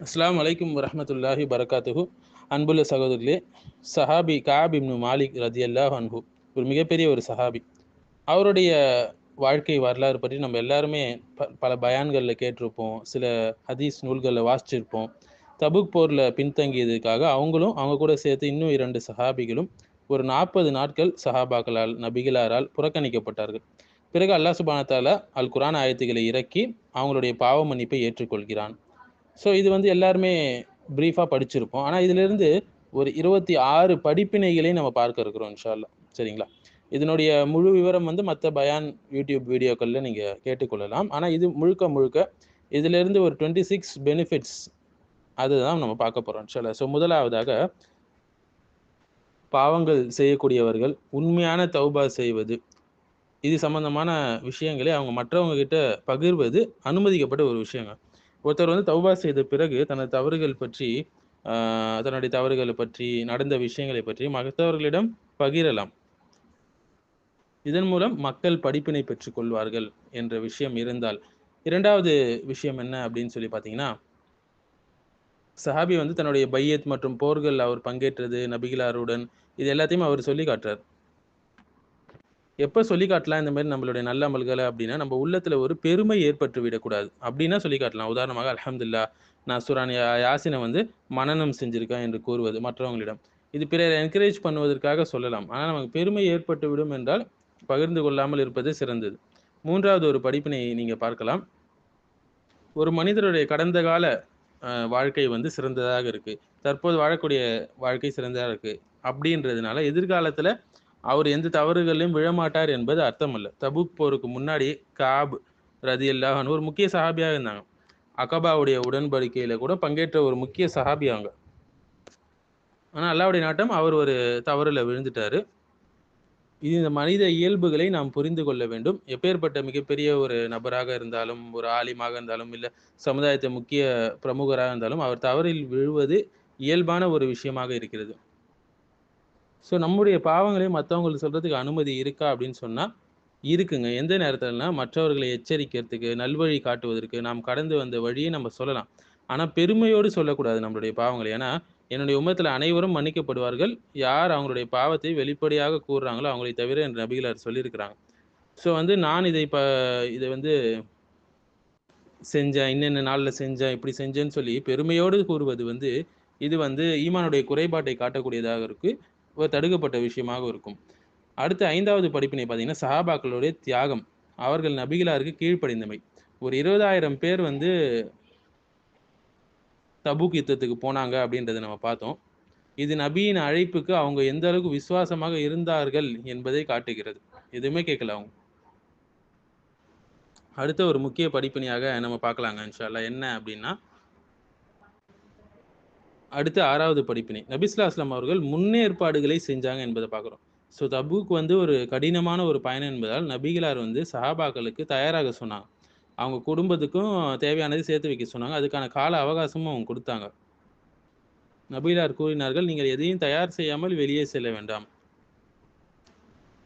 அஸ்ஸலாமு அலைக்கும் வரஹ்மத்துல்லாஹி பரக்காத்துஹு. அன்புள்ள சகோதரர்களே, சஹாபி கஅப் இப்னு மாலிக் ரதியல்லாஹு அன்ஹு ஒரு மிகப்பெரிய ஒரு சஹாபி. அவருடைய வாழ்க்கை வரலாறு பற்றி நம்ம எல்லாருமே பல பயான்கள்ல கேட்டிருப்போம். சில ஹதீஸ் நூல்கள்ல வாசிச்சிருப்போம். தபுக் போர்ல பின்தங்கியதுக்காக அவங்களும் அவங்க கூட சேர்த்து இன்னும் 2 சஹாபிகளும் ஒரு 40 நாட்கள் சஹாபாக்களால் நபிகளாரால் புறக்கணிக்கப்பட்டார்கள். பிறகு அல்லாஹ் சுப்ஹானஹு வ தஆலா அல் குர்ஆன் ஆயத்துகளை இறக்கி அவங்களுடைய பாவ மன்னிப்பை ஏற்றுக்கொள்கிறான். ஸோ இது வந்து எல்லாருமே பிரீஃபா படிச்சிருப்போம். ஆனா இதிலிருந்து ஒரு 26 படிப்பினைகளை நம்ம பார்க்க இருக்கிறோம் இன்ஷா அல்லாஹ். சரிங்களா? இதனுடைய முழு விவரம் வந்து மத்த பயான் யூடியூப் வீடியோக்கள்ல நீங்க கேட்டுக்கொள்ளலாம். ஆனா இது முழுக்க முழுக்க இதிலிருந்து ஒரு 26 பெனிஃபிட்ஸ் அதுதான் நம்ம பார்க்க போறோம் இன்ஷா அல்லாஹ். ஸோ முதலாவதாக பாவங்கள் செய்யக்கூடியவர்கள் உண்மையான தௌபா செய்வது. இது சம்பந்தமான விஷயங்களை அவங்க மற்றவங்க கிட்ட பகிர்வது அனுமதிக்கப்பட்ட ஒரு விஷயங்க. ஒருத்தர் வந்து தௌபா செய்த பிறகு தனது தவறுகள் பற்றி தன்னுடைய தவறுகளை பற்றி நடந்த விஷயங்களை பற்றி மற்றவர்களிடம் பகிரலாம். இதன் மூலம் மக்கள் படிப்பினை பெற்றுக் கொள்வார்கள் என்ற விஷயம் இருந்தால். 2வது விஷயம் என்ன அப்படின்னு சொல்லி பார்த்தீங்கன்னா, சஹாபி வந்து தன்னுடைய பையத் மற்றும் போர்கள் அவர் பங்கேற்றது நபிகளாருடன் இது எல்லாத்தையும் அவர் சொல்லி காட்டுறார். எப்ப சொல்லி காட்டலாம் இந்த மாரி நம்மளுடைய நல்ல அமல்கள அப்படின்னா, நம்ம உள்ளத்துல ஒரு பெருமை ஏற்பட்டு விடக்கூடாது. அப்படின்னா சொல்லி காட்டலாம். உதாரணமாக அல்ஹம்துலில்லாஹ் நான் சூரா யாசீன வந்து மனனம் செஞ்சிருக்கேன் என்று கூறுவது மற்றவங்களிடம். இது பிறரை என்கரேஜ் பண்ணுவதற்காக சொல்லலாம். ஆனா நமக்கு பெருமை ஏற்பட்டு விடும் என்றால், பகிர்ந்து கொள்ளாமல் இருப்பது சிறந்தது. 3வது ஒரு படிப்பினை நீங்க பார்க்கலாம். ஒரு மனிதருடைய கடந்த கால வாழ்க்கை வந்து சிறந்ததாக இருக்கு. தற்போது வாழக்கூடிய வாழ்க்கை சிறந்ததா இருக்கு. அப்படின்றதுனால எதிர்காலத்துல அவர் எந்த தவறுகளிலும் விழமாட்டார் என்பது அர்த்தம் அல்ல. தபூக் போருக்கு முன்னாடி கஅப் ரதியல்லாஹு அன்ஹு ஒரு முக்கிய சஹாபியா இருந்தாங்க. அகபாவுடைய உடன்படிக்கையில கூட பங்கேற்ற ஒரு முக்கிய சஹாபி அவங்க. ஆனா அல்லாஹ்வுடைய நாட்டம் அவர் ஒரு தவறுல விழுந்துட்டாரு. இது இந்த மனித இயல்புகளை நாம் புரிந்து கொள்ள வேண்டும். எப்பேர்ப்பட்ட மிகப்பெரிய ஒரு நபராக இருந்தாலும், ஒரு ஆலிமாக இருந்தாலும், இல்ல சமுதாயத்தின் முக்கிய பிரமுகராக இருந்தாலும், அவர் தவறில் விழுவது இயல்பான ஒரு விஷயமாக இருக்கிறது. ஸோ நம்முடைய பாவங்களை மத்தவங்களுக்கு சொல்றதுக்கு அனுமதி இருக்கா அப்படின்னு சொன்னா, இருக்குங்க. எந்த நேரத்திலனா, மற்றவர்களை எச்சரிக்கிறதுக்கு, நல்வழி காட்டுவதற்கு, நாம் கடந்து வந்த வழியை நம்ம சொல்லலாம். ஆனா பெருமையோடு சொல்லக்கூடாது நம்மளுடைய பாவங்களை. ஏன்னா, என்னுடைய உம்மத்தில அனைவரும் மன்னிக்கப்படுவார்கள். யார் அவங்களுடைய பாவத்தை வெளிப்படையாக கூறுறாங்களோ, அவங்களை தவிர என்று நபிகளார் சொல்லியிருக்கிறாங்க. ஸோ வந்து நான் இதை வந்து செஞ்சேன், இன்னென்ன நாள்ல செஞ்சேன், இப்படி செஞ்சேன்னு சொல்லி பெருமையோடு கூறுவது வந்து, இது வந்து ஈமானுடைய குறைபாட்டை காட்டக்கூடியதாக இருக்கு. ஒரு தடுக்கப்பட்ட விஷயமாக இருக்கும். அடுத்து 5வது படிப்பினை பார்த்தீங்கன்னா, சஹாபாக்களுடைய தியாகம். அவர்கள் நபிகளாருக்கு கீழ்ப்படிந்தமை. ஒரு 20,000 பேர் வந்து தபூக் யுத்தத்துக்கு போனாங்க அப்படின்றத நம்ம பார்த்தோம். இது நபியின் அழைப்புக்கு அவங்க எந்த அளவுக்கு விசுவாசமாக இருந்தார்கள் என்பதை காட்டுகிறது. எதுவுமே கேட்கல அவங்க. அடுத்த ஒரு முக்கிய படிப்பினையாக நம்ம பார்க்கலாங்க இன்ஷா அல்லாஹ். என்ன அப்படின்னா, அடுத்து 6வது படிப்பினை. நபி ஸல்லல்லாஹு அலைஹி வஸல்லம் அவர்கள் முன்னேற்பாடுகளை செஞ்சாங்க என்பதை பார்க்கிறோம். ஸோ தபூக் வந்து ஒரு கடினமான ஒரு பயணம் என்பதால், நபிகளார் வந்து சஹாபாக்களுக்கு தயாராக சொன்னாங்க. அவங்க குடும்பத்துக்கும் தேவையானதை சேர்த்து வைக்க சொன்னாங்க. அதுக்கான கால அவகாசமும் அவங்க குடுத்தாங்க. நபிகளார் கூறினார்கள், "நீங்கள் எதையும் தயார் செய்யாமல் வெளியே செல்ல வேண்டாம்.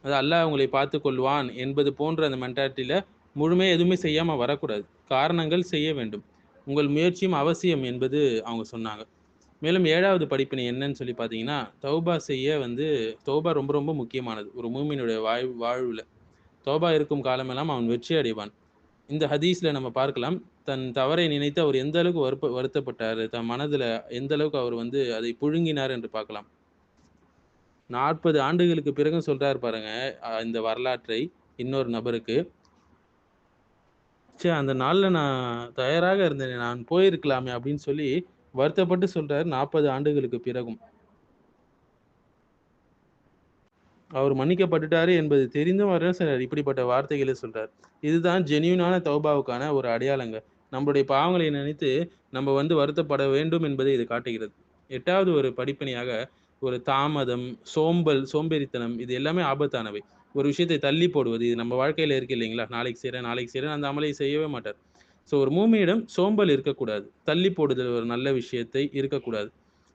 அது அல்லாஹ் உங்களை பார்த்துக் கொள்வான்" என்பது போன்ற அந்த மென்டாலிட்டில முழுமையா எதுவுமே செய்யாம வரக்கூடாது. காரணங்கள் செய்ய வேண்டும். உங்கள் முயற்சியும் அவசியம் என்பது அவங்க சொன்னாங்க. மேலும் 7வது படிப்பினை என்னன்னு சொல்லி பார்த்தீங்கன்னா, தௌபா செய்ய வந்து தௌபா ரொம்ப ரொம்ப முக்கியமானது. ஒரு மூமினுடைய வாழ்வுல. தௌபா இருக்கும் காலமெல்லாம் அவன் வெற்றி அடைவான். இந்த ஹதீஸ்ல நம்ம பார்க்கலாம். தன் தவறை நினைத்து அவர் எந்த அளவுக்கு வருத்தப்பட்டாரு. தன் மனதுல எந்த அளவுக்கு அவர் வந்து அதை புழுங்கினார் என்று பார்க்கலாம். 40 ஆண்டுகளுக்கு பிறகும் சொல்றாரு பாருங்க, இந்த வரலாற்றை இன்னொரு நபருக்கு. ச்சே! அந்த நாள்ல நான் தயாராக இருந்தேனே, நான் போயிருக்கலாமே அப்படின்னு சொல்லி வருத்தப்பட்டு சொல்றாரு 40 ஆண்டுகளுக்கு பிறகும். அவர் மன்னிக்கப்பட்டுட்டாரு என்பது தெரிந்தும் அவர் சிலர் இப்படிப்பட்ட வார்த்தைகளை சொல்றார். இதுதான் ஜென்யூனான தௌபாவுக்கான ஒரு அடையாளங்க. நம்முடைய பாவங்களை நினைத்து நம்ம வந்து வருத்தப்பட வேண்டும் என்பதை இது காட்டுகிறது. 8வது ஒரு படிப்பினையாக ஒரு தாமதம், சோம்பேறித்தனம் இது எல்லாமே ஆபத்தானவை. ஒரு விஷயத்தை தள்ளி போடுவது, இது நம்ம வாழ்க்கையில இருக்கு இல்லைங்களா? நாளைக்கு செய்றேன், நாளைக்கு செய்றேன் அந்த அமலை செய்யவே மாட்டார். ஸோ ஒரு மூமியிடம் சோம்பல் இருக்கக்கூடாது. தள்ளி போடுதல் ஒரு நல்ல விஷயத்தை இருக்கக்கூடாது.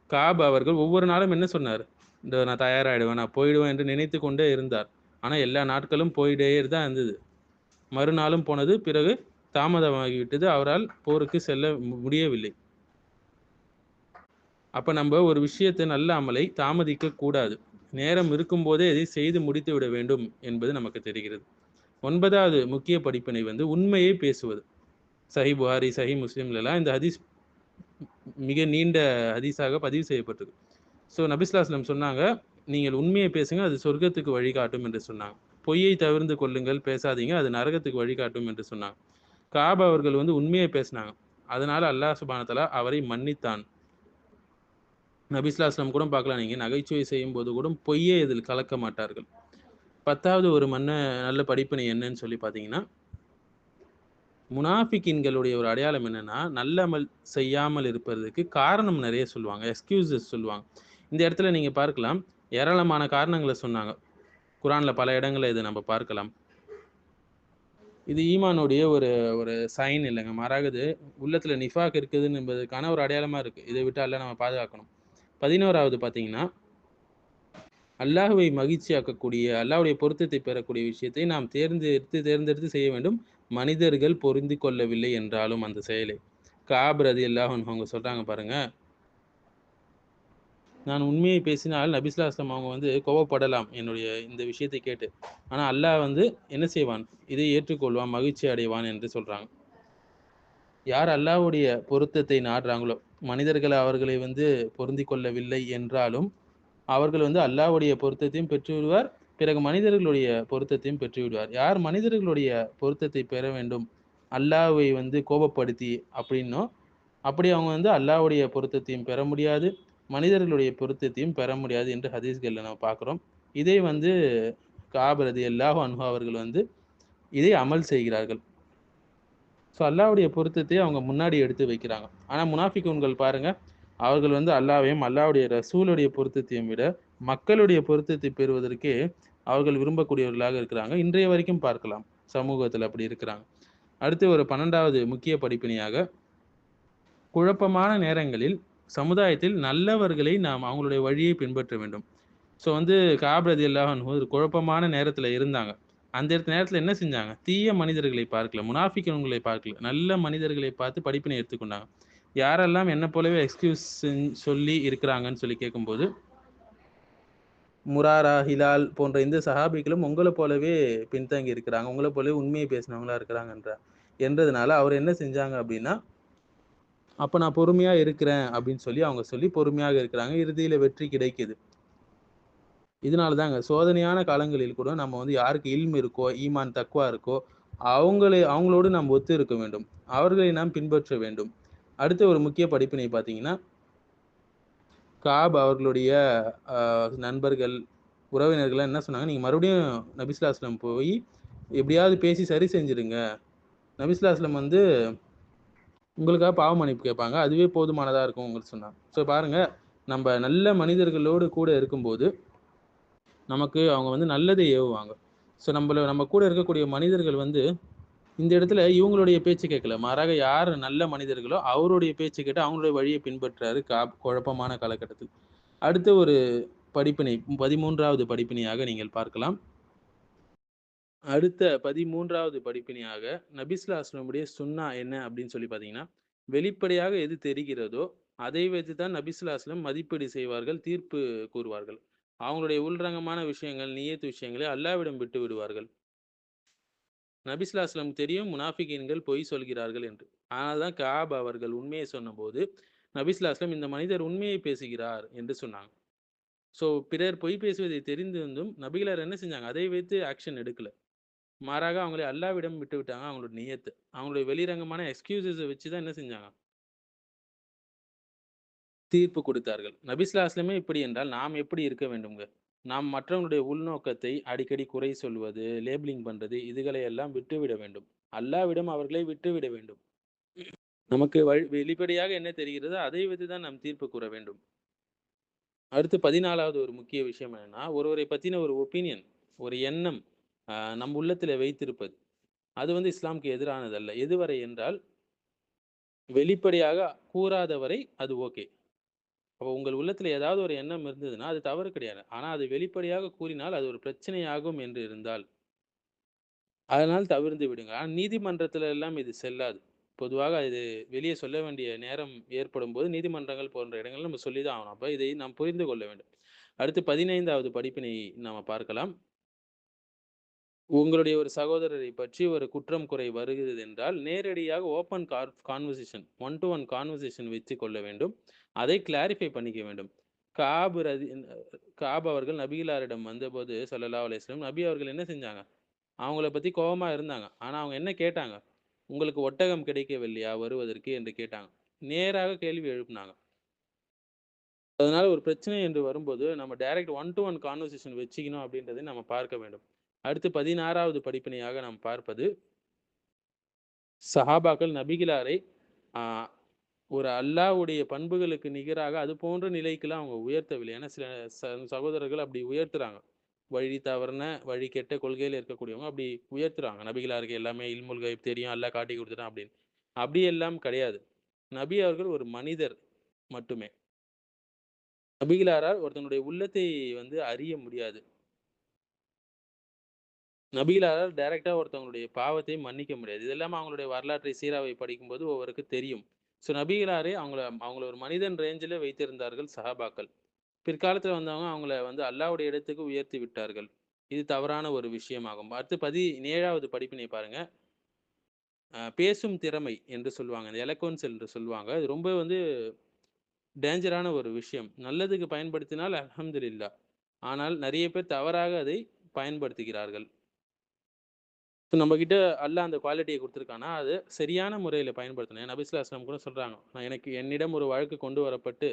காப் அவர்கள் ஒவ்வொரு நாளும் என்ன சொன்னார்? நான் தயாராகிடுவேன், நான் போயிடுவேன் என்று நினைத்துக் கொண்டே இருந்தார். ஆனா எல்லா நாட்களும் போயிட்டே தான் இருந்தது. மறுநாளும் போனது. பிறகு தாமதமாகிவிட்டது. அவரால் போருக்கு செல்ல முடியவில்லை. அப்ப நம்ம ஒரு விஷயத்தை நல்ல அமலை தாமதிக்க கூடாது. நேரம் இருக்கும்போதே அதை செய்து முடித்து விட வேண்டும் என்பது நமக்கு தெரிகிறது. 9வது முக்கிய படிப்பினை வந்து உண்மையை பேசுவது. சஹி புகாரி, சஹி முஸ்லிம்லலாம் இந்த ஹதீஸ் மிக நீண்ட ஹதீஸாக பதிவு செய்யப்பட்டது. ஸோ நபி ஸல்லல்லாஹு அலைஹி வஸல்லம் சொன்னாங்க, நீங்கள் உண்மையை பேசுங்க, அது சொர்க்கத்துக்கு வழிகாட்டும் என்று சொன்னாங்க. பொய்யை தவிர்ந்து கொள்ளுங்கள், பேசாதீங்க, அது நரகத்துக்கு வழிகாட்டும் என்று சொன்னாங்க. காப் அவர்கள் வந்து உண்மையை பேசினாங்க. அதனால அல்லாஹ் சுப்ஹானஹு வ தஆலா அவரை மன்னித்தான். நபி ஸல்லல்லாஹு அலைஹி வஸல்லம் கூட பார்க்கலாம், நீங்க நகைச்சுவை செய்யும்போது கூட பொய்யே இதில் கலக்க மாட்டார்கள். 10வது ஒரு நல்ல படிப்பினை என்னன்னு சொல்லி பார்த்தீங்கன்னா, முனாஃபிக்கீன்களுடைய ஒரு அடையாளம் என்னன்னா, நல்லமல் செய்யாமல் இருப்பதற்கு காரணம் நிறைய சொல்லுவாங்க. எக்ஸ்கியூசஸ் சொல்லுவாங்க. இந்த இடத்துல நீங்க பார்க்கலாம், ஏராளமான காரணங்கள சொன்னாங்க. குர்ஆன்ல பல இடங்கள்ல இத நம்ம பார்க்கலாம். இது ஈமானுடைய ஒரு ஒரு சைன் இல்லங்க. மாறாக இது உள்ளத்துல நிஃபாக் இருக்குதுன்னு என்பதற்கான ஒரு அடையாளமா இருக்கு. இதை விட்டு அல்லாஹ் நம்ம பாதுகாக்கணும். 11வது பார்த்தீங்கன்னா, அல்லாஹ்வை மகிழ்ச்சியாக்கக்கூடிய, அல்லாஹ்வுடைய பொருத்தத்தை பெறக்கூடிய விஷயத்தை நாம் தேர்ந்தெடுத்து செய்ய வேண்டும். மனிதர்கள் பொருந்தி கொள்ளவில்லை என்றாலும் அந்த செயலை. கஅப் ரலியல்லாஹு அன்ஹு அவங்க சொல்றாங்க பாருங்க, நான் உண்மையை பேசினால் நபி ஸல்லல்லாஹு அலைஹி வஸல்லம் அவங்க வந்து கோபப்படலாம் என்னுடைய இந்த விஷயத்தை கேட்டு. ஆனா அல்லாஹ் வந்து என்ன செய்வான்? இதை ஏற்றுக்கொள்வான், மகிழ்ச்சி அடைவான் என்று சொல்றாங்க. யார் அல்லாஹ்வுடைய பொருத்தத்தை நாடுறாங்களோ, மனிதர்கள் அவர்களை வந்து பொருந்திக் கொள்ளவில்லை என்றாலும், அவர்கள் வந்து அல்லாஹ்வுடைய பொருத்தத்தையும் பெற்று விடுவார். பிறகு மனிதர்களுடைய பொருத்தத்தையும் பெற்று விடுவார். யார் மனிதர்களுடைய பொருத்தத்தை பெற வேண்டும், அல்லாஹ்வை வந்து கோபப்படுத்தி அப்படின்னோ, அப்படி அவங்க வந்து அல்லாஹ்வுடைய பொருத்தத்தையும் பெற முடியாது, மனிதர்களுடைய பொருத்தத்தையும் பெற முடியாது என்று ஹதீஸ்கள்ல நம்ம பார்க்கிறோம். இதை வந்து கஅப் ரலியல்லாஹு அன்ஹு அவர்கள் வந்து இதை அமல் செய்கிறார்கள். ஸோ அல்லாஹ்வுடைய பொருத்தத்தை அவங்க முன்னாடி எடுத்து வைக்கிறாங்க. ஆனா முனாஃபிகூன்கள் பாருங்க, அவர்கள் வந்து அல்லாஹ்வையும், அல்லாஹ்வுடைய ரசூலுடைய பொருத்தத்தையும் விட, மக்களுடைய பொருத்தத்தை பெறுவதற்கே அவர்கள் விரும்பக்கூடியவர்களாக இருக்கிறாங்க. இன்றைய வரைக்கும் பார்க்கலாம். சமூகத்துல அப்படி இருக்கிறாங்க. அடுத்து ஒரு 12வது முக்கிய படிப்பினையாக, குழப்பமான நேரங்களில் சமுதாயத்தில் நல்லவர்களை நாம் அவங்களுடைய வழியை பின்பற்ற வேண்டும். ஸோ வந்து கஅப் ரலியல்லாஹு அன்ஹு ஒரு குழப்பமான நேரத்துல இருந்தாங்க. அந்த நேரத்துல என்ன செஞ்சாங்க? தீய மனிதர்களை பார்க்கல, முனாஃபிக்குன்களை பார்க்கல. நல்ல மனிதர்களை பார்த்து படிப்பினை எடுத்துக்கொண்டாங்க. யாரெல்லாம் என்ன போலவே எக்ஸ்கியூஸ் சொல்லி இருக்கிறாங்கன்னு சொல்லி கேட்கும்போது, முராரா, ஹிலால் போன்ற இந்த சஹாபிகளும் உங்கள போலவே பின்தங்கி இருக்கிறாங்க. உங்கள போலவே உண்மையை பேசினவங்களா என்றதுனால அவர் என்ன செஞ்சாங்க அப்படின்னா, அப்ப நான் பொறுமையா இருக்கிறேன் அப்படின்னு சொல்லி அவங்க சொல்லி பொறுமையாக இருக்கிறாங்க. இறுதியில வெற்றி கிடைக்குது. இதனால தாங்க சோதனையான காலங்களில் கூட நம்ம வந்து யாருக்கு இல்ம் இருக்கோ, ஈமான் தக்வா இருக்கோ, அவங்களோடு நாம் ஒத்து இருக்க வேண்டும். அவர்களை நாம் பின்பற்ற வேண்டும். அடுத்த ஒரு முக்கிய படிப்பினை பார்த்தீங்கன்னா, கஅப் அவர்களுடைய நண்பர்கள், உறவினர்கள்லாம் என்ன சொன்னாங்க, நீங்க மறுபடியும் நபி ஸல்லல்லாஹு அலைஹி வஸல்லம் போய் எப்படியாவது பேசி சரி செஞ்சுடுங்க. நபி ஸல்லல்லாஹு அலைஹி வஸல்லம் வந்து உங்களுக்காக பாவ மன்னிப்பு கேட்பாங்க. அதுவே போதுமானதா இருக்கும் உங்களுக்கு சொன்னாங்க. ஸோ பாருங்க, நம்ம நல்ல மனிதர்களோடு கூட இருக்கும்போது, நமக்கு அவங்க வந்து நல்லதை ஏவுவாங்க. ஸோ நம்ம கூட இருக்கக்கூடிய மனிதர்கள் வந்து இந்த இடத்துல இவங்களுடைய பேச்சு கேட்கல. மாறாக யார் நல்ல மனிதர்களோ அவருடைய பேச்சு கேட்டு அவங்களுடைய வழியை பின்பற்றாரு கஅப் குழப்பமான காலகட்டத்தில். அடுத்த ஒரு படிப்பினை 13வது படிப்பினையாக நீங்கள் பார்க்கலாம். அடுத்த 13வது படிப்பினையாக நபி ஸல்லல்லாஹு அலைஹி வஸல்லம் உடைய சுன்னா என்ன அப்படின்னு சொல்லி பார்த்தீங்கன்னா, வெளிப்படையாக எது தெரிகிறதோ அதை வைத்து தான் நபி ஸல்லல்லாஹு அலைஹி வஸல்லம் மதிப்பீடு செய்வார்கள், தீர்ப்பு கூறுவார்கள். அவங்களுடைய உள்ரங்கமான விஷயங்கள், நியத் விஷயங்களை அல்லாஹ்விடம் விட்டு விடுவார்கள். நபி ஸல்லல்லாஹு அலைஹி வஸல்லம் தெரியும் முனாஃபிகீன்கள் பொய் சொல்கிறார்கள் என்று. ஆனால் தான் கஅப் அவர்கள் உண்மையை சொன்னபோது, நபி ஸல்லல்லாஹு அலைஹி வஸல்லம் இந்த மனிதர் உண்மையை பேசுகிறார் என்று சொன்னாங்க. ஸோ பிறர் பொய் பேசுவதை தெரிந்திருந்தும் நபிகளார் என்ன செஞ்சாங்க? அதை வைத்து ஆக்ஷன் எடுக்கல. மாறாக அவங்களை அல்லாஹ்விடம் விட்டு விட்டாங்க. அவங்களோட நியத். அவங்களுடைய வெளிரங்கமான எக்ஸ்கியூஸஸ வச்சு தான் என்ன செஞ்சாங்க? தீர்ப்பு கொடுத்தார்கள். நபி ஸல்லல்லாஹு அலைஹி வஸல்லமே இப்படி என்றால், நாம் எப்படி இருக்க வேண்டும்ங்க? நாம் மற்றவங்களுடைய உள்நோக்கத்தை அடிக்கடி குறை சொல்வது, லேபிளிங் பண்றது, இதுகளை எல்லாம் விட்டுவிட வேண்டும். அல்லாஹ்விடம் அவர்களை விட்டுவிட வேண்டும். நமக்கு வெளிப்படையாக என்ன தெரிகிறதோ, அதை வைத்து தான் நாம் தீர்ப்பு கூற வேண்டும். அடுத்து 14வது ஒரு முக்கிய விஷயம் என்னன்னா, ஒருவரை பத்தின ஒரு ஒப்பீனியன், ஒரு எண்ணம் நம் உள்ளத்தில வைத்திருப்பது. அது வந்து இஸ்லாமுக்கு எதிரானதல்ல. எதுவரை என்றால், வெளிப்படையாக கூறாதவரை அது ஓகே. அப்போ உங்கள் உள்ளத்தில ஏதாவது ஒரு எண்ணம் இருந்ததுன்னா, அது தவறு கிடையாது. ஆனா அது வெளிப்படையாக கூறினால் அது ஒரு பிரச்சனையாகும் என்று இருந்தால், அதனால் தவிர்ந்து விடுங்க. ஆனா நீதிமன்றத்தில எல்லாம் இது செல்லாது. பொதுவாக இது வெளியே சொல்ல வேண்டிய நேரம் ஏற்படும்போது நீதிமன்றங்கள் போன்ற இடங்கள்ல நம்ம சொல்லி தான் ஆகணும். அப்ப இதை நாம் புரிந்து கொள்ள வேண்டும். அடுத்து 15வது படிப்பினை நாம பார்க்கலாம். உங்களுடைய ஒரு சகோதரரை பற்றி ஒரு குற்றம், குறை வருகிறது என்றால், நேரடியாக open conversation, one to one conversation வச்சுக் கொள்ள வேண்டும். அதை கிளாரிஃபை பண்ணிக்க வேண்டும். கஅப் ரதி கஅப் அவர்கள் நபிகளாரிடம் வந்தபோது ஸல்லல்லாஹு அலைஹி வஸல்லம், நபி அவர்கள் என்ன செஞ்சாங்க? அவங்கள பத்தி கோவமா இருந்தாங்க. ஆனா அவங்க என்ன கேட்டாங்க? "உங்களுக்கு ஒட்டகம் கிடைக்கவில்லையா வருவதற்கு?" என்று கேட்டாங்க. நேராக கேள்வி எழுப்புனாங்க. அதனால ஒரு பிரச்சனை என்று வரும்போது, நம்ம direct one to one conversation வச்சுக்கணும் அப்படின்றதை நம்ம பார்க்க வேண்டும். அடுத்து 16வது படிப்பினையாக நாம் பார்ப்பது, சஹாபாக்கள் நபிகளாரை ஆ ஒரு அல்லாஹ்வுடைய பண்புகளுக்கு நிகராக அது போன்ற நிலைக்கெல்லாம் அவங்க உயர்த்தவில்லை. ஏன்னா சில சகோதரர்கள் அப்படி உயர்த்துறாங்க. வழி தவறுன, வழி கெட்ட கொள்கையில இருக்கக்கூடியவங்க அப்படி உயர்த்துறாங்க. நபிகளாருக்கு எல்லாமே இல்முல் கைப் தெரியும், அல்லாஹ் காட்டிக் குடுத்துட்டான் அப்படின்னு. அப்படி எல்லாம் கிடையாது. நபி அவர்கள் ஒரு மனிதர் மட்டுமே. நபிகளாரால் ஒருத்தனுடைய உள்ளத்தை அறிய முடியாது. நபிகளாரால் டைரக்ட்டா ஒருத்தவங்களுடைய பாவத்தை மன்னிக்க முடியாது. இது எல்லாமே அவங்களுடைய வரலாற்றை சீராவை படிக்கும்போது ஒவ்வொருக்கு தெரியும். ஸோ நபிகளாரே அவங்கள அவங்கள ஒரு மனிதன் ரேஞ்சுல வைத்திருந்தார்கள் சஹாபாக்கள். பிற்காலத்துல வந்தவங்க அவங்கள அல்லாஹ்வுடைய இடத்துக்கு உயர்த்தி விட்டார்கள். இது தவறான ஒரு விஷயமாகும். அடுத்து 17வது படிப்பினை பாருங்க. பேசும் திறமை என்று சொல்லுவாங்க. இந்த எலக்வன்ஸ் என்று சொல்லுவாங்க. இது ரொம்ப டேஞ்சரான ஒரு விஷயம். நல்லதுக்கு பயன்படுத்தினால் அல்ஹம்துலில்லாஹ். ஆனால் நெறைய பேர் தவறாக அதை பயன்படுத்துகிறார்கள். ஸோ நம்மகிட்ட அல்லாஹ் அந்த குவாலிட்டிய குடுத்துருக்கான்னா, அது சரியான முறையில பயன்படுத்தணும். நபி ஸல்லல்லாஹு அலைஹி வஸல்லம் கூட சொல்றாங்க. என்னிடம் ஒரு வழக்கு கொண்டு வரப்பட்டு,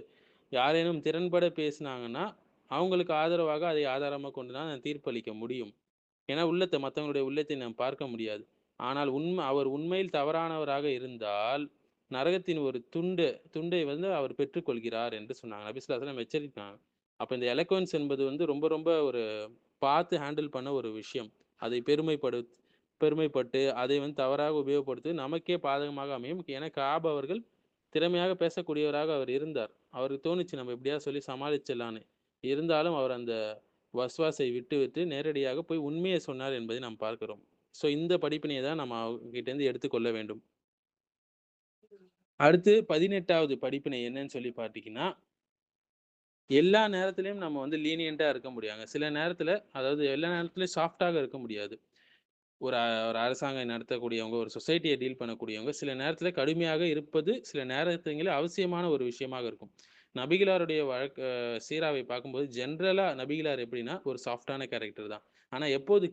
யாரேனும் திறன்பட பேசினாங்கன்னா, அவங்களுக்கு ஆதரவாக அதை ஆதாரமா கொண்டு தான் நான் தீர்ப்பளிக்க முடியும். ஏன்னா மத்தவங்களுடைய உள்ளத்தை நாம் பார்க்க முடியாது. ஆனால் அவர் உண்மையில் தவறானவராக இருந்தால், நரகத்தின் ஒரு துண்டை அவர் பெற்றுக்கொள்கிறார் என்று சொன்னாங்க. நபி ஸல்லல்லாஹு அலைஹி வஸல்லம் எச்சரித்தாங்க. அப்ப இந்த எலக்வன்ஸ் என்பது ரொம்ப ரொம்ப ஒரு பார்த்து ஹேண்டில் பண்ண ஒரு விஷயம். அதை பெருமைப்பட்டு அதை தவறாக உபயோகப்படுத்தி நமக்கே பாதகமாக அமையும். ஏன்னா கஅப் அவர்கள் திறமையாக பேசக்கூடியவராக அவர் இருந்தார். அவருக்கு தோணுச்சு நம்ம எப்படியாவது சொல்லி சமாளிச்சிடலான்னு. இருந்தாலும் அவர் அந்த வஸ்வாஸை விட்டுவிட்டு நேரடியாக போய் உண்மைய சொன்னார் என்பதை நாம் பார்க்கிறோம். ஸோ இந்த படிப்பினைய தான் நம்ம அவங்ககிட்டேருந்து எடுத்துக்கொள்ள வேண்டும். அடுத்து 18வது படிப்பினை என்னன்னு சொல்லி பார்த்தீங்கன்னா, எல்லா நேரத்திலயும் நம்ம லீனியன்ட்டா இருக்க முடியாதுங்க. சில நேரத்தில அதாவது எல்லா நேரத்திலயும் சாஃப்ட்டாக இருக்க முடியாது. ஒரு அரசாங்கம் நடத்தக்கூடியவங்க, ஒரு சொசைட்டிய டீல் பண்ணக்கூடியவங்க, சில நேரத்தில கடுமையாக இருப்பது, சில நேரத்தில அவசியமான ஒரு விஷயமாக இருக்கும். நபிகளாருடைய சீராவை பார்க்கும்போது, ஜென்ரலா நபிகளார் எப்படின்னா, ஒரு சாஃப்ட்டான கேரக்டர் தான். ஆனா எப்போது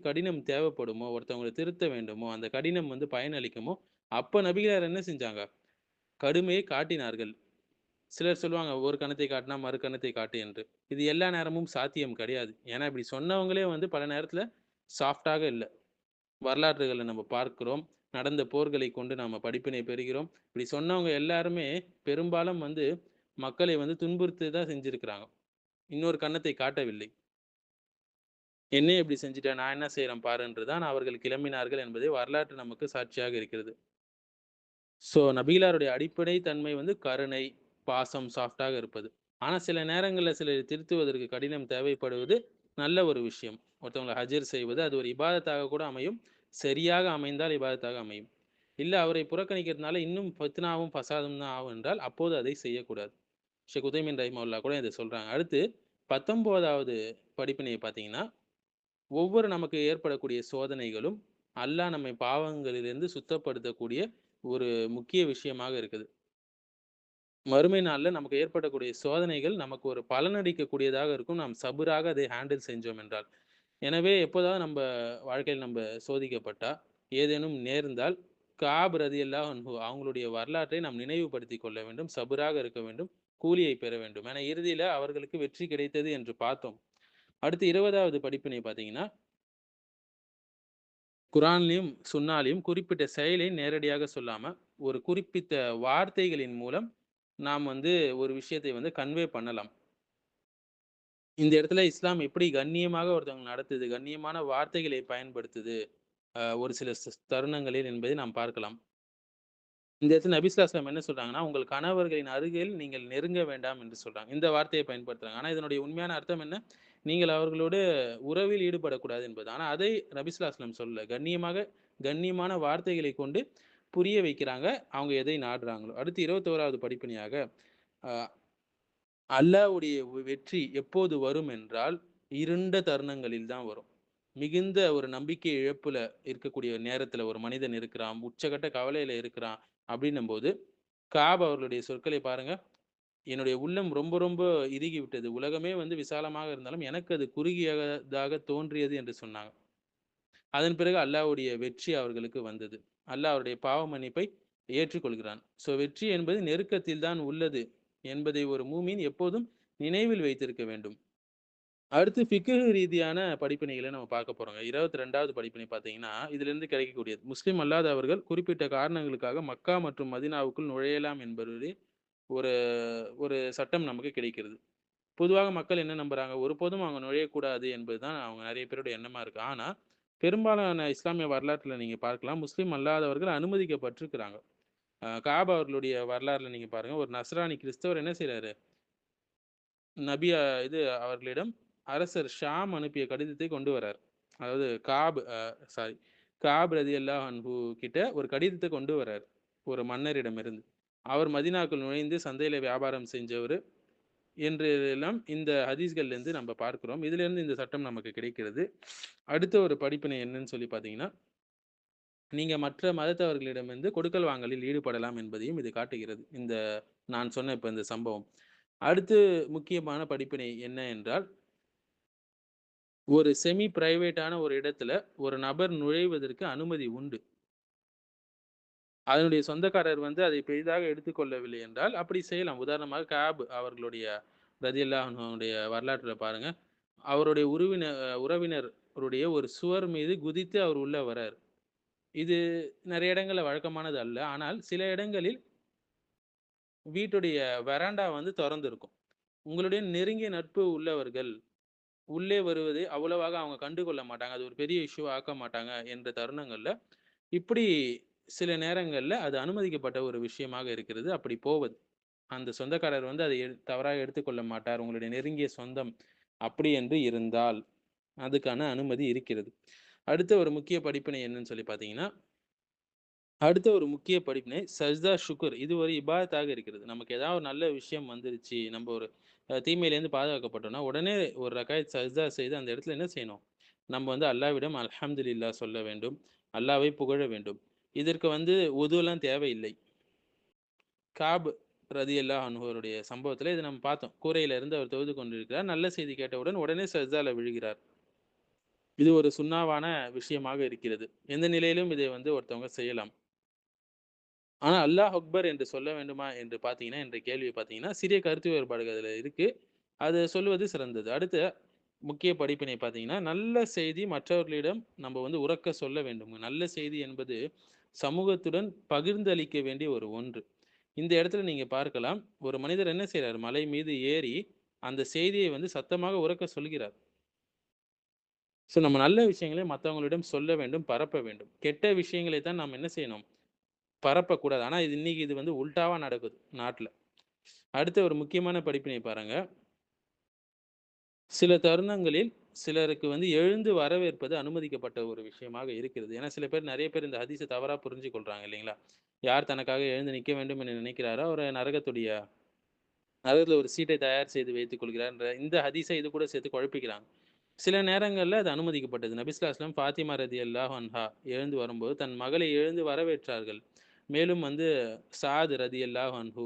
கடினம் தேவைப்படுமோ, ஒருத்தவங்கள திருத்த வேண்டுமோ, அந்த கடினம் பயனளிக்குமோ, அப்ப நபிகளார் என்ன செஞ்சாங்க? கடுமையை காட்டினார்கள். சிலர் சொல்லுவாங்க, "ஒரு கன்னத்தை காட்டினா, மறு கன்னத்தை காட்டு" என்று. இது எல்லா நேரமும் சாத்தியம் கிடையாது. ஏன்னா, இப்படி சொன்னவங்களே பல நேரத்தில சாஃப்ட்டாக இல்ல. வரலாற்றுகள நம்ம பார்க்கிறோம். நடந்த போர்களை கொண்டு நாம படிப்பினை பெறுகிறோம். இப்படி சொன்னவங்க எல்லாருமே பெரும்பாலும் மக்களை துன்புறுத்த தான் செஞ்சிருக்கிறாங்க. இன்னொரு கன்னத்தை காட்டவில்லை. "என்னையே இப்படி செஞ்சுட்ட, நான் என்ன செய்றேன் பாரு" என்று தான் அவர்கள் கிளம்பினார்கள் என்பதை வரலாற்று நமக்கு சாட்சியாக இருக்கிறது. ஸோ நபிகளாருடைய அடிப்படை தன்மை கருணை, பாசம், சாஃப்ட்டாக இருப்பது. ஆனா சில நேரங்கள்ல சிலரை திருத்துவதற்கு கடினம் தேவைப்படுவது நல்ல ஒரு விஷயம். ஒருத்தவங்கள ஹஜர் செய்வது, அது ஒரு இபாதத்தாக கூட அமையும். சரியாக அமைந்தால் இபாதத்தாக அமையும். இல்ல அவரை புறக்கணிக்கிறதுனால இன்னும் ஃபித்னாவும், ஃபசாதும் தான் ஆகும் என்றால், அப்போது அதை செய்யக்கூடாது. ஷேக் உதைமின் ரஹிமஹுல்லாஹ் கூட இத சொல்றாங்க. அடுத்து 19வது படிப்பினைய பார்த்தீங்கன்னா, ஒவ்வொரு நமக்கு ஏற்படக்கூடிய சோதனைகளும், அல்லாஹ் நம்மை பாவங்களிலிருந்து சுத்தப்படுத்தக்கூடிய ஒரு முக்கிய விஷயமாக இருக்குது. மறுமை நாள்ல நமக்கு ஏற்படக்கூடிய சோதனைகள் நமக்கு ஒரு பலனளிக்கக்கூடியதாக இருக்கும். நாம் சபுராக அதை ஹேண்டில் செஞ்சோம் என்றால். எனவே எப்போதாவது வாழ்க்கையில் சோதிக்கப்பட்டா, ஏதேனும் நேர்ந்தால், கஅப் ரலியல்லாஹு அன்ஹு அவங்களுடைய வரலாற்றை நாம் நினைவுபடுத்திக் கொள்ள வேண்டும். சபுராக இருக்க வேண்டும். கூலியை பெற வேண்டும். ஏன்னா இறுதியில அவர்களுக்கு வெற்றி கிடைத்தது என்று பார்த்தோம். அடுத்து 20வது படிப்பினை பார்த்தீங்கன்னா, குர்ஆன்லயும், சுன்னாலயும் குறிப்பிட்ட செயலை நேரடியாக சொல்லாம, ஒரு குறிப்பிட்ட வார்த்தைகளின் மூலம் நாம் ஒரு விஷயத்தை கன்வே பண்ணலாம். இந்த இடத்துல இஸ்லாம் எப்படி கண்ணியமாக ஒருத்தவங்கள நடத்துது, கண்ணியமான வார்த்தைகளை பயன்படுத்துது, ஒரு சில தருணங்களில் என்பதை நாம் பார்க்கலாம். இந்த இடத்துல நபி ஸல்லல்லாஹு அலைஹி வஸல்லம் என்ன சொல்றாங்கன்னா, "உங்கள் கணவர்களின் அருகில் நீங்கள் நெருங்க வேண்டாம்" என்று சொல்றாங்க. இந்த வார்த்தையை பயன்படுத்துறாங்க. ஆனா இதனுடைய உண்மையான அர்த்தம் என்ன? நீங்கள் அவர்களோடு உறவில் ஈடுபடக்கூடாது என்பது. ஆனா அதை நபி ஸல்லல்லாஹு அலைஹி வஸல்லம் சொல்லல. கண்ணியமான வார்த்தைகளை கொண்டு புரிய வைக்கிறாங்க, அவங்க எதை நாடுறாங்களோ. அடுத்து 21வது படிப்பினையாக, அ அல்லாஹ்வுடைய வெற்றி எப்போது வரும் என்றால், இருண்ட தருணங்களில் தான் வரும். மிகுந்த ஒரு நம்பிக்கை இழப்புல இருக்கக்கூடிய நேரத்துல ஒரு மனிதன் இருக்கிறான், உச்சகட்ட கவலையில இருக்கிறான் அப்படின்னும்போது, காப் அவர்களுடைய சொற்களை பாருங்க. "என்னுடைய உள்ளம் ரொம்ப ரொம்ப இறுகி விட்டது. உலகமே வந்து விசாலமாக இருந்தாலும், எனக்கு அது குறுகியதாக தோன்றியது" என்று சொன்னாங்க. அதன் பிறகு அல்லாஹ்வுடைய வெற்றி அவர்களுக்கு வந்தது. அல்லாஹ் அவருடைய பாவ மன்னிப்பை ஏற்றுக்கொள்கிறான். வெற்றி என்பது நெருக்கத்தில் தான் உள்ளது என்பதை ஒரு மூமின் எப்போதும் நினைவில் வைத்திருக்க வேண்டும். அடுத்து ஃபிக்ஹ் ரீதியான படிப்பினைகள நம்ம பார்க்க போறோங்க. 22வது படிப்பினை பார்த்தீங்கன்னா, இதிலிருந்து கிடைக்கக்கூடியது. முஸ்லிம் அல்லாதவர்கள் குறிப்பிட்ட காரணங்களுக்காக மக்கா மற்றும் மதீனாவுக்குள் நுழையலாம் என்பது ஒரு ஒரு சட்டம் நமக்கு கிடைக்கிறது. பொதுவாக மக்கள் என்ன நம்புறாங்க? ஒருபோதும் அவங்க நுழையக்கூடாது என்பது தான் அவங்க நெறைய பேரோட எண்ணமா இருக்கு. ஆனா, பெரும்பாலான இஸ்லாமிய வரலாற்றில நீங்க பார்க்கலாம், முஸ்லிம் அல்லாதவர்கள் அனுமதிக்கப்பட்டிருக்கிறாங்க. காபா அவர்களுடைய வரலாறுல நீங்க பாருங்க, ஒரு நஸ்ரானி கிறிஸ்தவர் என்ன செய்றாரு? நபி இது அவர்களிடம் அரசர் ஷாம் அனுப்பிய கடிதத்தை கொண்டு வரார். அதாவது காப் ரலியல்லாஹு அன்ஹு கிட்ட ஒரு கடிதத்த கொண்டு வரார். ஒரு மன்னரிடமிருந்து. அவர் மதீனாவுக்குள் நுழைந்து சந்தையில வியாபாரம் செஞ்சவரு என்று எல்லாம் இந்த ஹதீஸ்கள்லேருந்து நம்ம பார்க்கிறோம். இதிலிருந்து இந்த சட்டம் நமக்கு கிடைக்கிறது. அடுத்த ஒரு படிப்பினை என்னன்னு சொல்லி பார்த்தீங்கன்னா, நீங்க மற்ற மதத்தவர்களிடமிருந்து கொடுக்கல் வாங்கலில் ஈடுபடலாம் என்பதையும் இது காட்டுகிறது. நான் சொன்ன இப்ப இந்த சம்பவம். அடுத்து முக்கியமான படிப்பினை என்ன என்றால், ஒரு செமி பிரைவேட்டான ஒரு இடத்துல ஒரு நபர் நுழைவதற்கு அனுமதி உண்டு. அதனுடைய சொந்தக்காரர் வந்து அதை பெரிதாக எடுத்துக்கொள்ளவில்லை என்றால், அப்படி செய்யலாம். உதாரணமாக கஅப் அவர்களுடைய ரலியல்லாஹு அன்ஹுடைய வரலாற்றில பாருங்க. அவருடைய உறவினருடைய ஒரு சுவர் மீது குதித்து அவர் உள்ள வராரு. இது நெறைய இடங்கள்ல வழக்கமானது அல்ல. ஆனால் சில இடங்களில் வீட்டுடைய வெராண்டா வந்து தொறந்திருக்கும். உங்களுடைய நெருங்கிய நட்பு உள்ளவர்கள் உள்ளே வருவதை அவ்வளவாக அவங்க கண்டுகொள்ள மாட்டாங்க. அது ஒரு பெரிய இஷ்யூவா ஆக்க மாட்டாங்க என்ற தருணங்கள்ல, இப்படி சில நேரங்கள்ல அது அனுமதிக்கப்பட்ட ஒரு விஷயமாக இருக்கிறது. அப்படி போவது. அந்த சொந்தக்காரர் வந்து அதை தவறாக எடுத்துக்கொள்ள மாட்டார். உங்களுடைய நெருங்கிய சொந்தம் அப்படி என்று இருந்தால், அதுக்கான அனுமதி இருக்கிறது. அடுத்த ஒரு முக்கிய படிப்பினை என்னன்னு சொல்லி பார்த்தீங்கன்னா, அடுத்த ஒரு முக்கிய படிப்பினை சஜ்தா ஷுக்ர். இது ஒரு இபாதத்தாக இருக்கிறது. நமக்கு ஏதாவது ஒரு நல்ல விஷயம் வந்துருச்சு, நம்ம ஒரு தீமையிலேருந்து பாதுகாக்கப்பட்டோம்னா, உடனே ஒரு ரக்காயத் சஜ்தா செய்து அந்த இடத்துல என்ன செய்யணும்? நம்ம வந்து அல்லாஹ்விடம் அல்ஹம்துலில்லாஹ் சொல்ல வேண்டும். அல்லாஹ்வை புகழ வேண்டும். இதற்கு வந்து உதுலாம் தேவையில்லை. காப் ரலியல்லாஹு அன்ஹு அவருடைய சம்பவத்தில இத நம்ம பார்த்தோம். கூரையில இருந்து அவர் தொழுது கொண்டிருக்கிறார். நல்ல செய்தி கேட்டவுடன் உடனே சஜ்தால விழுகிறார். இது ஒரு சுன்னாவான விஷயமாக இருக்கிறது. எந்த நிலையிலும் இதை வந்து ஒருத்தவங்க செய்யலாம். ஆனா அல்லாஹ் அக்பர் என்று சொல்ல வேண்டுமா என்று பார்த்தீங்கன்னா, என்ற கேள்வி பார்த்தீங்கன்னா, சிறிய கருத்து வேறுபாடுகள் அதில இருக்கு. அது சொல்வது சிறந்தது. அடுத்த முக்கிய படிப்பினை பார்த்தீங்கன்னா, நல்ல செய்தி மற்றவர்களிடம் நம்ம வந்து உரக்க சொல்ல வேண்டுங்க. நல்ல செய்தி என்பது சமூகத்துடன் பகிர்ந்தளிக்க வேண்டிய ஒரு ஒன்று. இந்த இடத்துல நீங்க பார்க்கலாம், ஒரு மனிதர் என்ன செய்றாரு? மலை மீது ஏறி அந்த செய்தியை வந்து சத்தமாக உரக்க சொல்கிறார். நம்ம நல்ல விஷயங்களை மத்தவங்களிடம் சொல்ல வேண்டும், பரப்ப வேண்டும். கெட்ட விஷயங்களை தான் நாம் என்ன செய்யணும்? பரப்பக்கூடாது. ஆனா இன்னைக்கு இது வந்து உல்டாவா நடக்குது நாட்ல. அடுத்த ஒரு முக்கியமான படிப்பினை பாருங்க. சில தருணங்களில் சிலருக்கு வந்து எழுந்து வரவேற்பது அனுமதிக்கப்பட்ட ஒரு விஷயமாக இருக்கிறது. ஏன்னா சில பேர் நெறைய பேர் இந்த ஹதீஸ தவறா புரிஞ்சு கொள்றாங்க இல்லைங்களா? யார் தனக்காக எழுந்து நிற்க வேண்டும் என்று நினைக்கிறாரோ, அவர நரகத்துல ஒரு சீட்டை தயார் செய்து வைத்துக் கொள்கிறார்ன்ற இந்த ஹதீஸ இது கூட சேர்த்து குழப்பிக்கிறாங்க. சில நேரங்கள்ல அது அனுமதிக்கப்பட்டது. நபி ஸல்லல்லாஹு அலைஹி வஸல்லம் ஃபாத்திமா ரதியல்லாஹு அன்ஹா எழுந்து வரும்போது, தன் மகளை எழுந்து வரவேற்றார்கள். மேலும் வந்து சாத் ரதியல்லாஹு அன்ஹு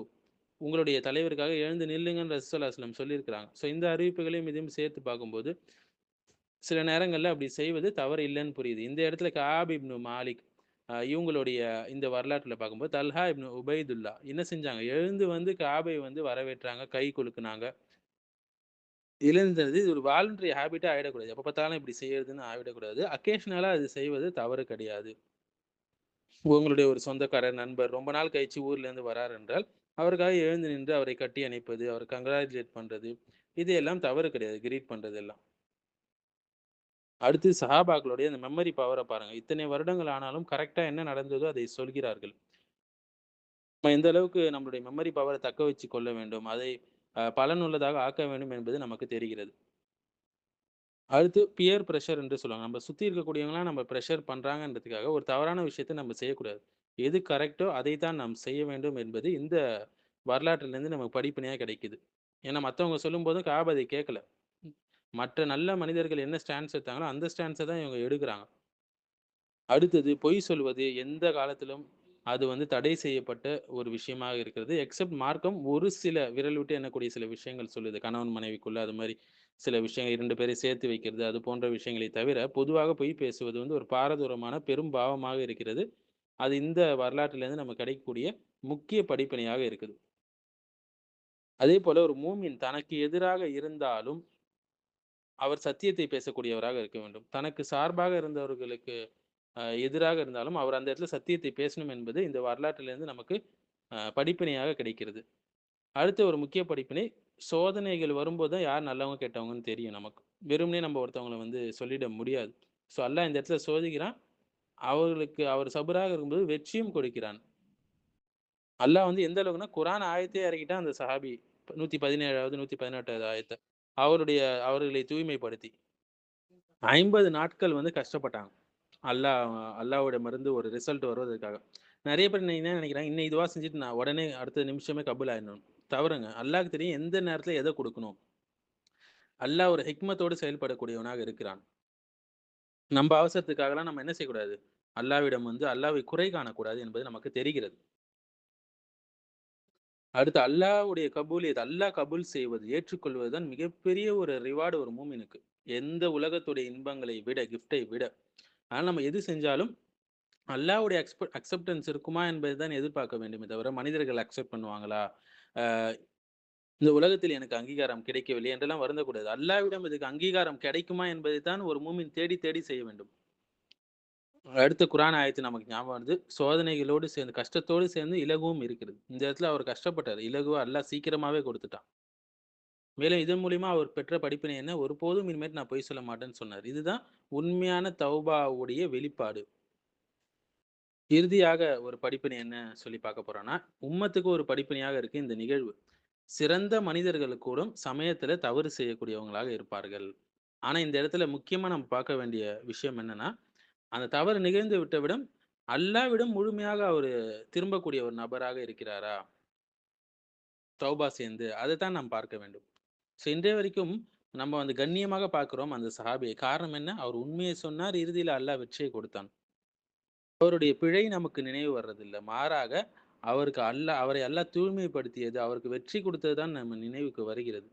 உங்களுடைய தலைவருக்காக எழுந்து நில்லுங்கன்னு ரசூல் ஸல்லல்லாஹு அலைஹி வஸல்லம் சொல்லியிருக்கிறாங்க. இந்த அறிவிப்புகளையும் இதையும் சேர்த்து பார்க்கும்போது, சில நேரங்கள்ல அப்படி செய்வது தவறு இல்லன்னு புரியுது. இந்த இடத்துல கஅப் இப்னு மாலிக் இவங்களுடைய இந்த வரலாற்றில பார்க்கும்போது, தல்ஹா இப்னு உபைதுல்லா என்ன செஞ்சாங்க? எழுந்து வந்து கஅபை வந்து வரவேற்றாங்க, கை குலுக்குனாங்க. இது ஒரு வாலண்டரி ஹேபிட்டா ஆயிடக்கூடாது. எப்ப பார்த்தாலும் இப்படி செய்யறதுன்னு ஆயிடக்கூடாது. அக்கேஷனலா அது செய்வது தவறு கிடையாது. உங்களுடைய ஒரு சொந்தக்காரர், நண்பர் ரொம்ப நாள் கழிச்சு ஊர்ல இருந்து வரார் என்றால், அவருக்காக எழுந்து நின்று அவரை கட்டி அணைப்பது, அவர கங்கிராச்சுலேட் பண்றது, இது எல்லாம் தவறு கிடையாது. கிரீட் பண்றது எல்லாம். அடுத்து சஹாபாக்களுடைய அந்த மெமரி பவர பாருங்க. இத்தனை வருடங்கள் ஆனாலும் கரெக்ட்டா என்ன நடந்ததோ அதை சொல்கிறார்கள். நம்ம எந்த அளவுக்கு நம்மளுடைய மெமரி பவர தக்க வச்சுக் கொள்ள வேண்டும், அதை பலனுள்ளதாக ஆக்க வேண்டும் என்பது நமக்கு தெரிகிறது. அடுத்து பியர் பிரஷர் என்று சொல்லுவாங்க. நம்ம சுத்தி இருக்கக்கூடியவங்கலாம் நம்ம பிரஷர் பண்றாங்கன்றதுக்காக ஒரு தவறான விஷயத்த நம்ம செய்யக்கூடாது. எது கரெக்ட்டோ அதை தான் நாம் செய்ய வேண்டும் என்பது இந்த வரலாற்றிலிருந்து நமக்கு படிப்பினையா கிடைக்குது. ஏன்னா மத்தவங்க சொல்லும்போதும் கஅப் அதை கேட்கல. மற்ற நல்ல மனிதர்கள் என்ன ஸ்டாண்ட்ஸ் எடுத்தாங்களோ, அந்த ஸ்டாண்ட்ஸ தான் இவங்க எடுக்குறாங்க. அடுத்தது பொய் சொல்வது எந்த காலத்திலும் அது வந்து தடை செய்யப்பட்ட ஒரு விஷயமாக இருக்கிறது. எக்செப்ட் மார்க்கம் ஒரு சில விரல் விட்டு எண்ணக்கூடிய சில விஷயங்கள் சொல்லுது. கணவன் மனைவிக்குள்ள அது மாரி சில விஷயங்கள் 2 பேரை சேர்த்து வைக்கிறது, அது போன்ற விஷயங்களை தவிர, பொதுவாக பொய் பேசுவது வந்து ஒரு பாரதூரமான பெரும் பாவமாக இருக்கிறது. அது இந்த வரலாற்றிலிருந்து நமக்கு கிடைக்கக்கூடிய முக்கிய படிப்பினையாக இருக்குது. அதேபோல ஒரு மூமின் தனக்கு எதிராக இருந்தாலும், அவர் சத்தியத்தை பேசக்கூடியவராக இருக்க வேண்டும். தனக்கு சார்பாக இருந்தவர்களுக்கு எதிராக இருந்தாலும், அவர் அந்த இடத்துல சத்தியத்தை பேசணும் என்பது இந்த வரலாற்றிலிருந்து நமக்கு படிப்பினையாக கிடைக்கிறது. அடுத்த ஒரு முக்கிய படிப்பினை, சோதனைகள் வரும்போது தான் யார் நல்லவங்க, கெட்டவங்கன்னு தெரியும் நமக்கு. வெறுமனே நம்ம ஒருத்தவங்கள வந்து சொல்லிட முடியாது. ஸோ அல்லாஹ் இந்த இடத்துல சோதிக்கிறான். அவர்களுக்கு அவர் சபூராக இருக்கும்போது வெற்றியும் கொடுக்கிறான். அல்லாஹ் வந்து எந்த அளவுக்குன்னா, குரான் ஆயத்தே இறக்கிட்டான் அந்த சஹாபி. 117வது, 118வது ஆயத்த. அவருடைய அவர்களை தூய்மைப்படுத்தி. 50 நாட்கள் வந்து கஷ்டப்பட்டாங்க. அல்லாஹ் அல்லாஹ்விடமிருந்து ஒரு ரிசல்ட் வருவதற்காக. நெறைய பேர் என்ன நெனைக்கிறாங்க, இன்னைக்கு துவா செஞ்சுட்டு நான் உடனே அடுத்த நிமிஷமே கபூல் ஆயிடணும். தவறுங்க. அல்லாஹ்க்கு தெரியும் எந்த நேரத்துல எத குடுக்கணும். அல்லாஹ் ஒரு ஹிக்மத்தோடு செயல்படக்கூடியவனாக இருக்கிறான். நம்ப அவசரத்துக்காகலாம் நம்ம என்ன செய்யக்கூடாது? அல்லாஹ்விடம் வந்து அல்லாஹ்வை குறை காணக்கூடாது என்பது நமக்கு தெரிகிறது. அடுத்து அல்லாஹ்வுடைய கபூலியத் அல்லாஹ் கபூல் செய்வது, ஏற்றுக்கொள்வது தான் மிகப்பெரிய ஒரு ரிவார்ட் ஒரு மூமினுக்கு. எந்த உலகத்துடைய இன்பங்களை விட, கிஃப்ட்டை விட. அதனால நம்ம எது செஞ்சாலும் அல்லாஹ்வுடைய அக்செப்டன்ஸ் இருக்குமா என்பதை தான் எதிர்பார்க்க வேண்டுமே தவிர, மனிதர்கள் அக்செப்ட் பண்ணுவாங்களா? அ இந்த உலகத்தில் எனக்கு அங்கீகாரம் கிடைக்கவில்லை என்றெல்லாம் வருந்தக்கூடாது. அல்லாஹ்விடம் இதுக்கு அங்கீகாரம் கிடைக்குமா என்பதை தான் ஒரு மூமின் தேடி தேடி செய்ய வேண்டும். அடுத்த குர்ஆன் ஆயத்து நமக்கு ஞாபகம் வருது. சோதனைகளோடு சேர்ந்து, கஷ்டத்தோடு சேர்ந்து இலகுவும் இருக்கிறது. இந்த இடத்துல அவர் கஷ்டப்பட்டாரு. இலகுவா அல்லாஹ் சீக்கிரமாவே குடுத்துட்டான். மேலும் இதன் மூலியமா அவர் பெற்ற படிப்பினை என்ன? ஒருபோதும் இனிமேட்டு நான் பொய் சொல்ல மாட்டேன்னு சொன்னாரு. இதுதான் உண்மையான தௌபாவுடைய வெளிப்பாடு. இறுதியாக ஒரு படிப்பினை என்ன சொல்லி பார்க்க போறோம்னா, உம்மத்துக்கு ஒரு படிப்பினையாக இருக்கு இந்த நிகழ்வு. சிறந்த மனிதர்கள் கூடும் சமயத்துல தவறு செய்யக்கூடியவங்களாக இருப்பார்கள். ஆனா, இந்த இடத்துல முக்கியமா நம்ம பார்க்க வேண்டிய விஷயம் என்னன்னா, அந்த தவறு நிகழ்ந்து விட்டவிடம் அல்லாஹ்விடம் முழுமையாக அவரு திரும்பக்கூடிய ஒரு நபராக இருக்கிறாரா? தௌபா சேர்ந்து அதத்தான் நாம் பார்க்க வேண்டும். ஸோ இன்றைய வரைக்கும் நம்ம வந்து கண்ணியமாக பார்க்கிறோம் அந்த சஹாபியை. காரணம் என்ன? அவர் உண்மையை சொன்னார். இறுதியில அல்லாஹ் வெற்றியை கொடுத்தான். அவருடைய பிழை நமக்கு நினைவு வர்றதில்ல. மாறாக அவருக்கு அவரை அல்லாஹ் தூய்மைப்படுத்தியது, அவருக்கு வெற்றி குடுத்தது தான் நம்ம நினைவுக்கு வருகிறது.